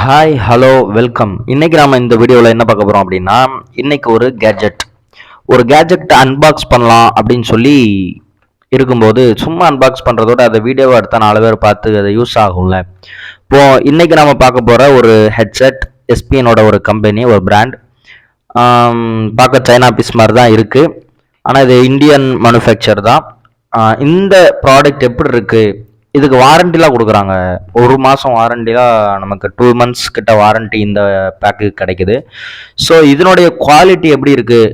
Hi hello welcome. இன்னைக்கு நாம இந்த வீடியோவில் என்ன பார்க்க போகிறோம் அப்படின்னா, இன்னைக்கு ஒரு கேஜெட் அன்பாக்ஸ் பண்ணலாம் அப்படின்னு சொல்லி இருக்கும்போது, சும்மா அன்பாக்ஸ் பண்ணுறதோட அதை வீடியோவை எடுத்தால் 4 பேர் பார்த்து அதை யூஸ் ஆகும்ல. இப்போது இன்னைக்கு நாம பார்க்க போகிற ஒரு ஹெட்செட் எஸ்பிஎனோட ஒரு கம்பெனி, ஒரு பிராண்ட். பார்க்க சைனா பீஸ் மாதிரி தான் இருக்குது, ஆனால் இது இந்தியன் மேனுஃபேக்சர் தான். இந்த ப்ராடக்ட் எப்படி இருக்குது, இதுக்கு வாரண்டிலாம் கொடுக்குறாங்க. 1 மாதம் வாரண்டிலாம், நமக்கு 2 months கிட்ட வாரண்டி இந்த பேக்கு கிடைக்குது. ஸோ இதனுடைய குவாலிட்டி எப்படி இருக்குது,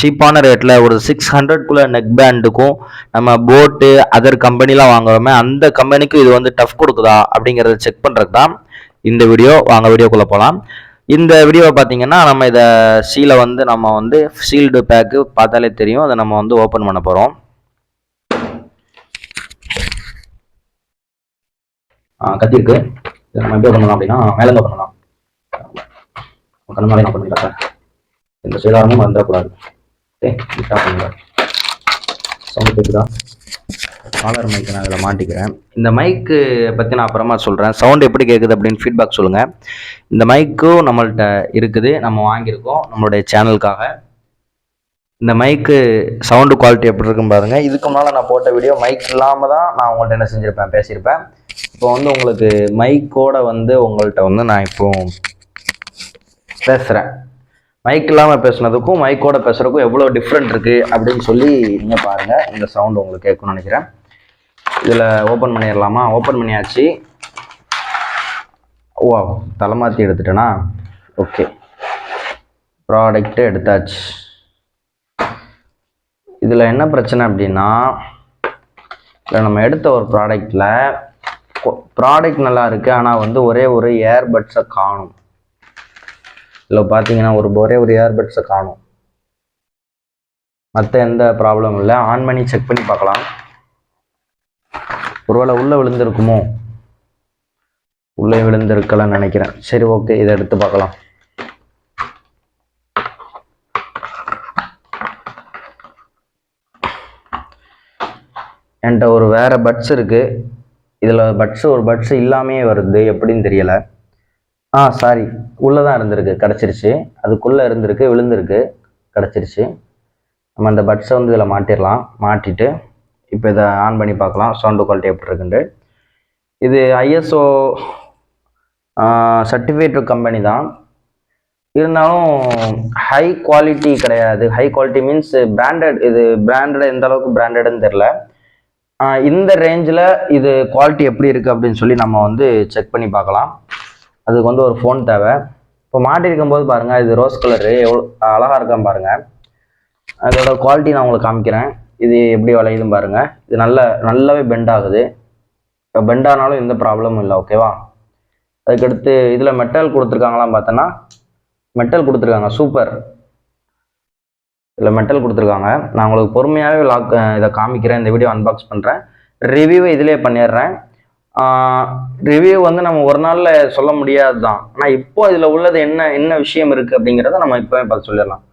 சீப்பான ரேட்டில் ஒரு 600குள்ளே நெக் பேண்டுக்கும் நம்ம போட்டு அதர் கம்பெனிலாம் வாங்குறோமே அந்த கம்பெனிக்கும் இது வந்து டஃப் கொடுக்குதா அப்படிங்கிறத செக் பண்ணுறது தான் இந்த வீடியோ. வாங்க வீடியோக்குள்ளே போகலாம். இந்த வீடியோவை பார்த்தீங்கன்னா, நம்ம இதை நம்ம வந்து சீல்டு பேக்கு பார்த்தாலே தெரியும், அதை நம்ம வந்து ஓப்பன் பண்ண போகிறோம். கத்தி இருக்கு. இதை நம்ம எப்படி பண்ணலாம் அப்படின்னா, மேலேருந்து பண்ணலாம். கண்ணு மேலே நான் பண்ணிடுறேன். எந்த சேதாரமும் வந்துடக்கூடாது. ஓகே, ஸ்டார்ட் பண்ணுங்க. சவுண்ட் கேட்குதா? காலர் மைக்கு நான் இதில் மாட்டிக்கிறேன். இந்த மைக்கு பற்றி நான் அப்புறமா சொல்கிறேன். சவுண்ட் எப்படி கேட்குது அப்படின்னு ஃபீட்பேக் சொல்லுங்கள். இந்த மைக்கும் நம்மள்கிட்ட இருக்குது, நம்ம வாங்கியிருக்கோம் நம்மளுடைய சேனலுக்காக. இந்த மைக்கு சவுண்டு குவாலிட்டி எப்படி இருக்குன்னு பாருங்கள். இதுக்கு முன்னால் நான் போட்ட வீடியோ மைக் இல்லாமல் தான் நான் உங்கள்கிட்ட என்ன செஞ்சுருப்பேன், பேசியிருப்பேன். இப்போ வந்து உங்களுக்கு மைக்கோட வந்து உங்கள்கிட்ட வந்து நான் இப்போ பேசுகிறேன். மைக் இல்லாமல் பேசுனதுக்கும் மைக்கோட பேசுகிறதுக்கும் எவ்வளோ டிஃப்ரெண்ட் இருக்குது அப்படின்னு சொல்லி நீங்கள் பாருங்கள். இந்த சவுண்டு உங்களுக்கு கேட்கணும்னு நினைக்கிறேன். இதில் ஓப்பன் பண்ணிடலாமா? ஓப்பன் பண்ணியாச்சு. ஓ, தலைமாற்றி எடுத்துட்டேனா? ஓகே, ப்ராடக்ட்டு எடுத்தாச்சு. இதில் என்ன பிரச்சனை அப்படின்னா, இல்லை நம்ம எடுத்த ஒரு ப்ராடக்ட் நல்லா இருக்குது, ஆனால் வந்து ஒரே ஒரு ஏர்பட்ஸை காணும். இதில் பார்த்தீங்கன்னா ஒரே ஒரு ஏர்பட்ஸை காணும். மற்ற எந்த ப்ராப்ளமும் இல்லை. ஆன் பண்ணி செக் பண்ணி பார்க்கலாம். ஒருவேளை உள்ளே விழுந்திருக்குமோ? உள்ளே விழுந்திருக்கலன்னு நினைக்கிறேன். சரி, ஓகே, இதை எடுத்து பார்க்கலாம். என்கிட்ட ஒரு வேறு பட்ஸ் இருக்குது. இதில் ஒரு பட்ஸு இல்லாமையே வருது, எப்படின்னு தெரியலை. சாரி, உள்ளே தான் இருந்திருக்கு, கிடச்சிருச்சு. அதுக்குள்ளே இருந்திருக்கு, விழுந்திருக்கு, கிடச்சிருச்சு. நம்ம அந்த பட்ஸை வந்து இதில் மாட்டிடலாம். மாட்டிட்டு இப்போ இதை ஆன் பண்ணி பார்க்கலாம் சவுண்டு குவாலிட்டி எப்படி இருக்குன்ட்டு. இது ISO சர்டிஃபிகேட் கம்பெனி தான், இருந்தாலும் ஹை குவாலிட்டி கிடையாது. High quality means branded. இது பிராண்டட், எந்த அளவுக்கு பிராண்டட்னு தெரில. இந்த ரேஞ்சில் இது குவாலிட்டி எப்படி இருக்குது அப்படின்னு சொல்லி நம்ம வந்து செக் பண்ணி பார்க்கலாம். அதுக்கு வந்து ஒரு ஃபோன் தேவை. இப்போ மாட்டிருக்கும் போது பாருங்கள், இது ரோஸ் கலரு எவ்வளோ அழகாக இருக்கான்னு பாருங்கள். அதோட குவாலிட்டி நான் உங்களுக்கு காமிக்கிறேன். இது எப்படி வளையுதுன்னு பாருங்கள். இது நல்லாவே பெண்ட் ஆகுது. இப்போ பெண்ட் ஆனாலும் எந்த ப்ராப்ளமும் இல்லை, ஓகேவா? அதுக்கடுத்து இதில் மெட்டல் கொடுத்துருக்காங்களாம் பார்த்தோன்னா, மெட்டல் கொடுத்துருக்காங்க, சூப்பர். இதில் மெட்டல் கொடுத்துருக்காங்க. நான் உங்களுக்கு பொறுமையாகவே இதை காமிக்கிறேன். இந்த வீடியோ அன்பாக்ஸ் பண்ணுறேன். ரிவ்யூவை இதிலே பண்ணிடுறேன். ரிவ்யூ வந்து நம்ம ஒரு நாளில் சொல்ல முடியாது தான், ஆனால் இப்போ இதில் உள்ளது என்ன விஷயம் இருக்குது அப்படிங்கிறத நம்ம இப்போவே பார்த்து சொல்லிடலாம்.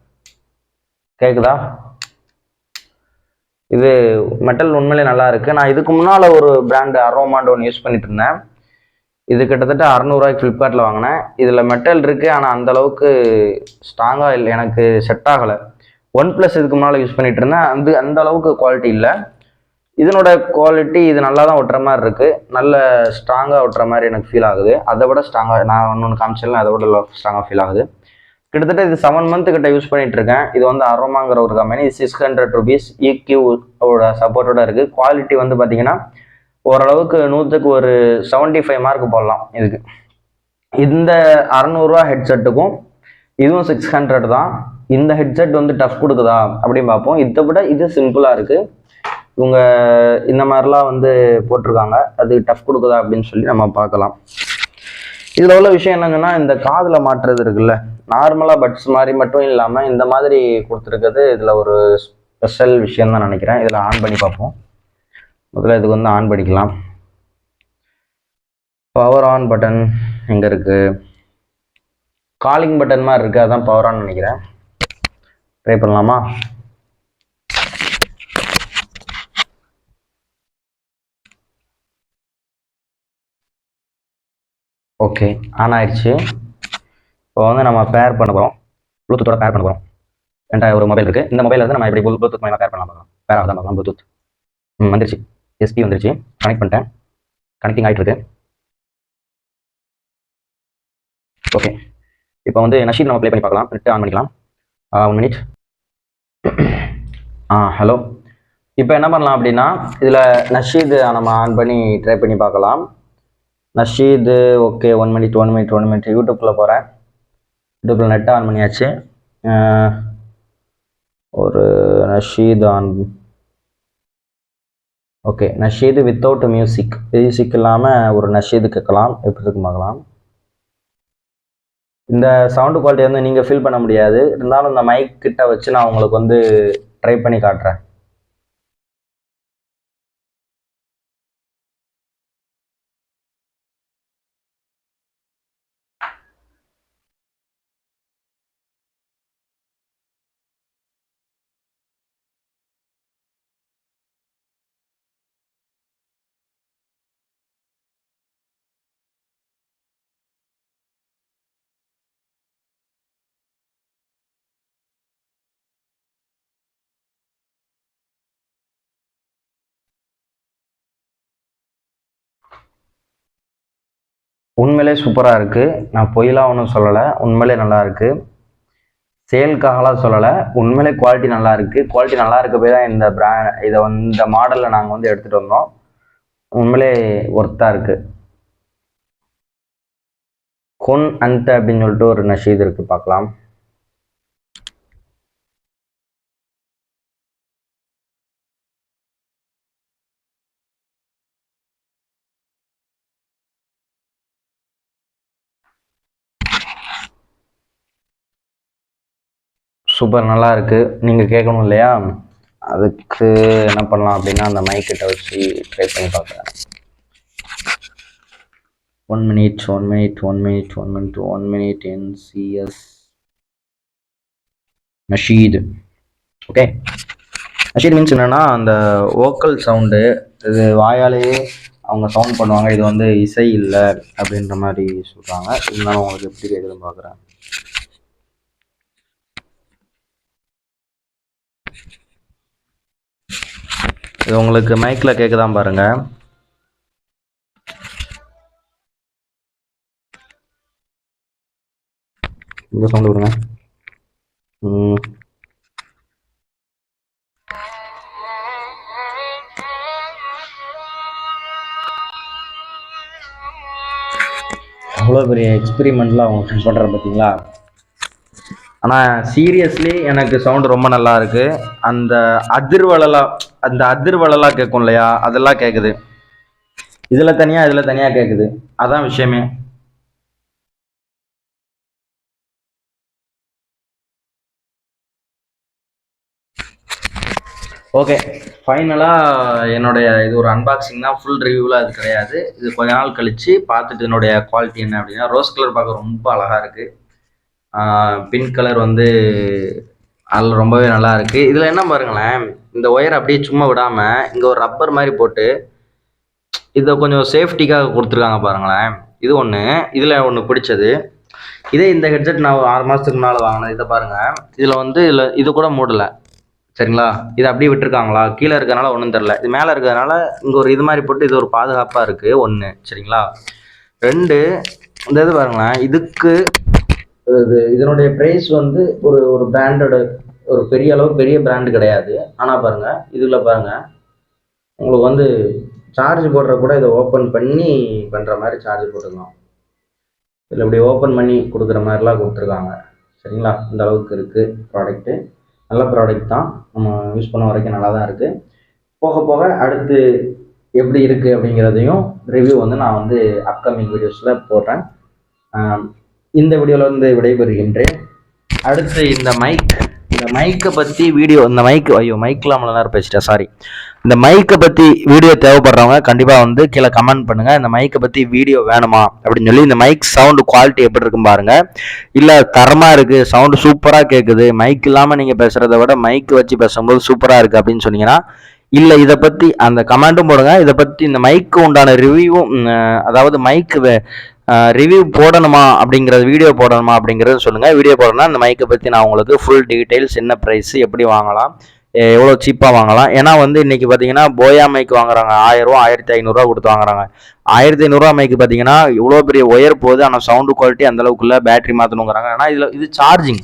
கேட்குதா? இது மெட்டல் உண்மையிலே நல்லா இருக்குது. நான் இதுக்கு முன்னால் ஒரு பிராண்டு அரோமாண்டு ஒன்று யூஸ் பண்ணிட்டு இருந்தேன். இது கிட்டத்தட்ட 600 ஃப்ளிப்கார்ட்டில் வாங்கினேன். இதில் மெட்டல் இருக்குது, ஆனால் அந்தளவுக்கு ஸ்ட்ராங்காக இல்லை, எனக்கு செட் ஆகலை. OnePlus இதுக்கு முன்னால் யூஸ் பண்ணிட்டு இருந்தேன். அந்த அளவுக்கு குவாலிட்டி இல்லை. இதனோட குவாலிட்டி இது நல்லா தான் ஒட்டுற மாதிரி இருக்குது. நல்ல ஸ்ட்ராங்காக ஒட்டுற மாதிரி எனக்கு ஃபீல் ஆகுது. அதை விட ஸ்ட்ராங்காக, நான் ஒன்று காமிச்சிடலாம், அதை விட ஸ்ட்ராங்காக ஃபீல் ஆகுது. கிட்டத்தட்ட இது 7 month கிட்ட யூஸ் பண்ணிட்டு இருக்கேன். இது வந்து அரோமாங்கிற ஒரு கம்பெனி. 600 rupees EQஓட சப்போர்ட்டோட இருக்குது. குவாலிட்டி வந்து பார்த்தீங்கன்னா ஓரளவுக்கு 100க்கு ஒரு 75 மார்க் போடலாம். இதுக்கு இந்த 600 ஹெட்செட்டுக்கும் இதுவும் 600 தான். இந்த ஹெட்செட் வந்து டஃப் கொடுக்குதா அப்படின்னு பார்ப்போம். இதை விட இது சிம்பிளாக இருக்குது. இவங்க இந்த மாதிரிலாம் வந்து போட்டிருக்காங்க, அது டஃப் கொடுக்குதா அப்படின்னு சொல்லி நம்ம பார்க்கலாம். இதில் உள்ள விஷயம் என்னங்கன்னா, இந்த காதில் மாட்டுறது இருக்குல்ல, நார்மலாக பட்ஸ் மாதிரி மட்டும் இல்லாமல் இந்த மாதிரி கொடுத்துருக்கிறது இதில் ஒரு ஸ்பெஷல் விஷயம் தான் நினைக்கிறேன். இதில் ஆன் பண்ணி பார்ப்போம். முதல்ல இதுக்கு வந்து ஆன் பண்ணிக்கலாம். பவர் ஆன் பட்டன் எங்கே இருக்குது? காலிங் பட்டன் மாதிரி இருக்குது, அதான் பவர் ஆன் நினைக்கிறேன். ட்ரை பண்ணலாமா? ஓகே, ஆன் ஆயிடுச்சு. இப்போ வந்து நம்ம பேர் பண்ண போகிறோம், ப்ளூடூத்தோட பேர் பண்ண போகிறோம். என்கிட்ட ஒரு மொபைல் இருக்குது. இந்த மொபைல் வந்து நம்ம எப்படி ப்ளூடூத் மூலமாக பேர் பண்ணலாம் பார்க்கலாம். பேர் ஆகுதான் பார்க்கலாம். ப்ளூடூத் வந்துருச்சு, SP வந்துருச்சு, கனெக்ட் பண்ணிட்டேன், கனெக்டிங் ஆகிட்டு இருக்கு. ஓகே, இப்போ வந்து நஷீத் நம்ம ப்ளே பண்ணி பார்க்கலாம். நெட் ஆன் பண்ணிக்கலாம். 1 மினிட். ஹலோ. இப்போ என்ன பண்ணலாம் அப்படின்னா, இதில் நஷீது நம்ம ஆன் பண்ணி ட்ரை பண்ணி பார்க்கலாம். நஷீது ஓகே. 1 மினிட் யூடியூப்குள்ளே போகிறேன். யூடியூப்பில் நெட் ஆன் பண்ணியாச்சு. ஒரு நஷீத் ஆன். ஓகே, நஷீது வித்தவுட் மியூசிக் இல்லாமல் ஒரு நஷீது கேட்கலாம். எப்படி இருக்கு பார்க்கலாம். இந்த சவுண்டு குவாலிட்டி வந்து நீங்கள் ஃபீல் பண்ண முடியாது, இருந்தாலும் இந்த மைக் கிட்ட வச்சு நான் உங்களுக்கு வந்து ட்ரை பண்ணி காட்டுறேன். உண்மையிலே சூப்பராக இருக்குது. நான் பொய்லாம் ஒன்றும் சொல்லலை, உண்மையிலே நல்லா இருக்குது. சேல்காகலாம் சொல்லலை, உண்மையிலே குவாலிட்டி நல்லா இருக்குது. குவாலிட்டி நல்லா இருக்க போய் தான் இதை வந்து இந்த மாடலில் நாங்கள் வந்து எடுத்துகிட்டு வந்தோம். உண்மையிலே ஒர்த்தாக இருக்குது. கொன் அந்த அப்படின்னு சொல்லிட்டு ஒரு நஷீத் இருக்குது, பார்க்கலாம். சூப்பர், நல்லா இருக்குது. நீங்கள் கேட்கணும் இல்லையா, அதுக்கு என்ன பண்ணலாம் அப்படின்னா அந்த மைக் கிட்ட வச்சு ட்ரை பண்ணி பார்க்குறேன். 1 minute NCS Nasheed. Okay, Nasheed means என்னன்னா அந்த வோக்கல் சவுண்டு, இது வாயாலேயே அவங்க சவுண்ட் பண்ணுவாங்க. இது வந்து இசை இல்லை அப்படின்ற மாதிரி சொல்கிறாங்க. இருந்தாலும் உங்களுக்கு எப்படி கேட்குதுன்னு பார்க்குறேன். இது உங்களுக்கு மைக்கில் கேட்குதான் பாருங்க. இந்த சவுண்டு விடுங்க. அவ்வளோ பெரிய எக்ஸ்பெரிமெண்ட்லாம் அவங்க ஃபீல் பண்ணுற பார்த்தீங்களா. ஆனால் சீரியஸ்லி எனக்கு சவுண்டு ரொம்ப நல்லா இருக்குது. அந்த அதிர்வலலாம் கேட்கும் இல்லையா, அதெல்லாம் கேட்குது. இதில் தனியாக கேட்குது. அதான் விஷயமே. ஓகே, ஃபைனலாக என்னுடைய இது ஒரு அன்பாக்சிங் தான், ஃபுல் ரிவ்யூவில் அது கிடையாது. இது கொஞ்ச நாள் கழித்து பார்த்துட்டு என்னுடைய குவாலிட்டி என்ன அப்படின்னா, ரோஸ் கலர் பார்க்க ரொம்ப அழகாக இருக்குது. பிங்க் கலர் வந்து அதில் ரொம்பவே நல்லா இருக்குது. இதில் என்ன பாருங்களேன், இந்த ஒயர் அப்படியே சும்மா விடாமல் இங்கே ஒரு ரப்பர் மாதிரி போட்டு இதை கொஞ்சம் சேஃப்டிக்காக கொடுத்துருக்காங்க பாருங்களேன். இது ஒன்று. இதில் ஒன்று பிடிச்சது, இதே இந்த ஹெட்செட் நான் ஒரு 6 மாதத்துக்கு முன்னால் வாங்கினது. இதை பாருங்கள், இதில் வந்து இது கூட மூடலை, சரிங்களா. இது அப்படியே விட்டுருக்காங்களா, கீழே இருக்கிறதுனால ஒன்றும் தெரில. இது மேலே இருக்கிறதுனால இங்கே ஒரு இது மாதிரி போட்டு இது ஒரு பாதுகாப்பாக இருக்குது. ஒன்று, சரிங்களா. 2, இந்த இது பாருங்களேன், இதுக்கு இதனுடைய ப்ரைஸ் வந்து ஒரு பிராண்டோட ஒரு பெரிய பிராண்டு கிடையாது. ஆனால் பாருங்கள், இதில் பாருங்கள், உங்களுக்கு வந்து சார்ஜ் போடுற கூட இதை ஓப்பன் பண்ணி பண்ணுற மாதிரி சார்ஜ் போட்டுக்கலாம். இதில் இப்படி ஓப்பன் பண்ணி கொடுக்குற மாதிரிலாம் கொடுத்துருக்காங்க, சரிங்களா. இந்த அளவுக்கு இருக்குது ப்ராடக்ட்டு. நல்ல ப்ராடக்ட் தான், நம்ம யூஸ் பண்ண வரைக்கும் நல்லா தான் இருக்குது. போக போக அடுத்து எப்படி இருக்குது அப்படிங்கிறதையும் ரிவ்யூ வந்து நான் வந்து அப்கமிங் வீடியோஸில் போடுறேன். இந்த வீடியோவில் வந்து விடைபெறுகின்றேன். அடுத்து இந்த மைக்கை பற்றி வீடியோ, மைக்கில் அவ்வளோ நேரம் பேசிட்டேன், சாரி. இந்த மைக்கை பற்றி வீடியோ தேவைப்படுறவங்க கண்டிப்பாக வந்து கீழே கமெண்ட் பண்ணுங்கள். இந்த மைக்கை பற்றி வீடியோ வேணுமா அப்படின்னு சொல்லி. இந்த மைக் சவுண்டு குவாலிட்டி எப்படி இருக்குன்னு பாருங்கள். இல்லை தரமாக இருக்குது, சவுண்டு சூப்பராக கேட்குது, மைக் இல்லாமல் நீங்கள் பேசுகிறத விட மைக் வச்சு பேசும்போது சூப்பராக இருக்குது அப்படின்னு சொன்னீங்கன்னா, இல்லை இதை பற்றி அந்த கமெண்ட்டும் போடுங்க. இதை பற்றி இந்த மைக்கு உண்டான ரிவ்யூவும், அதாவது மைக்கு ரிவ்யூ போடணுமா அப்படிங்கிறது, வீடியோ போடணுமா அப்படிங்கிறது சொல்லுங்கள். வீடியோ போடணும்னா இந்த மைக்கை பற்றி நான் உங்களுக்கு ஃபுல் டீட்டெயில்ஸ், என்ன ப்ரைஸ், எப்படி வாங்கலாம், எவ்வளோ சீப்பாக வாங்கலாம். ஏன்னா வந்து இன்றைக்கி பார்த்தீங்கன்னா போயா மைக் வாங்குறாங்க 1000 1500 கொடுத்து வாங்குறாங்க. 1500 மைக்கு பார்த்தீங்கன்னா இவ்வளோ பெரிய ஒயர் போகுது, ஆனால் சவுண்டு குவாலிட்டி அந்தளவுக்குள்ள, பேட்டரி மாற்றணுங்கிறாங்க. ஆனால் இது சார்ஜிங்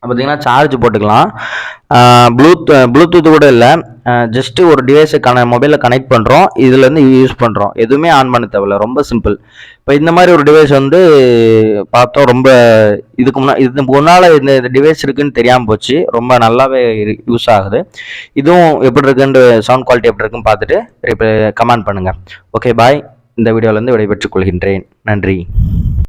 பார்த்தீங்கன்னா சார்ஜ் போட்டுக்கலாம். ப்ளூடூத் கூட இல்லை, ஜஸ்ட்டு ஒரு டிவைஸை மொபைலில் கனெக்ட் பண்ணுறோம், இதுலேருந்து யூஸ் பண்ணுறோம், எதுவுமே ஆன் பண்ண தேவையில்ல, ரொம்ப சிம்பிள். இப்போ இந்த மாதிரி ஒரு டிவைஸ் வந்து பார்த்தோம், ரொம்ப இது முன்னால் இந்த டிவைஸ் இருக்குன்னு தெரியாமல் போச்சு, ரொம்ப நல்லாவே யூஸ் ஆகுது. இதுவும் எப்படி இருக்குன்னு, சவுண்ட் குவாலிட்டி எப்படி இருக்குன்னு பார்த்துட்டு இப்போ கமெண்ட் பண்ணுங்கள். Okay bye. இந்த வீடியோலேருந்து விடைபெற்றுக் கொள்கின்றேன். நன்றி.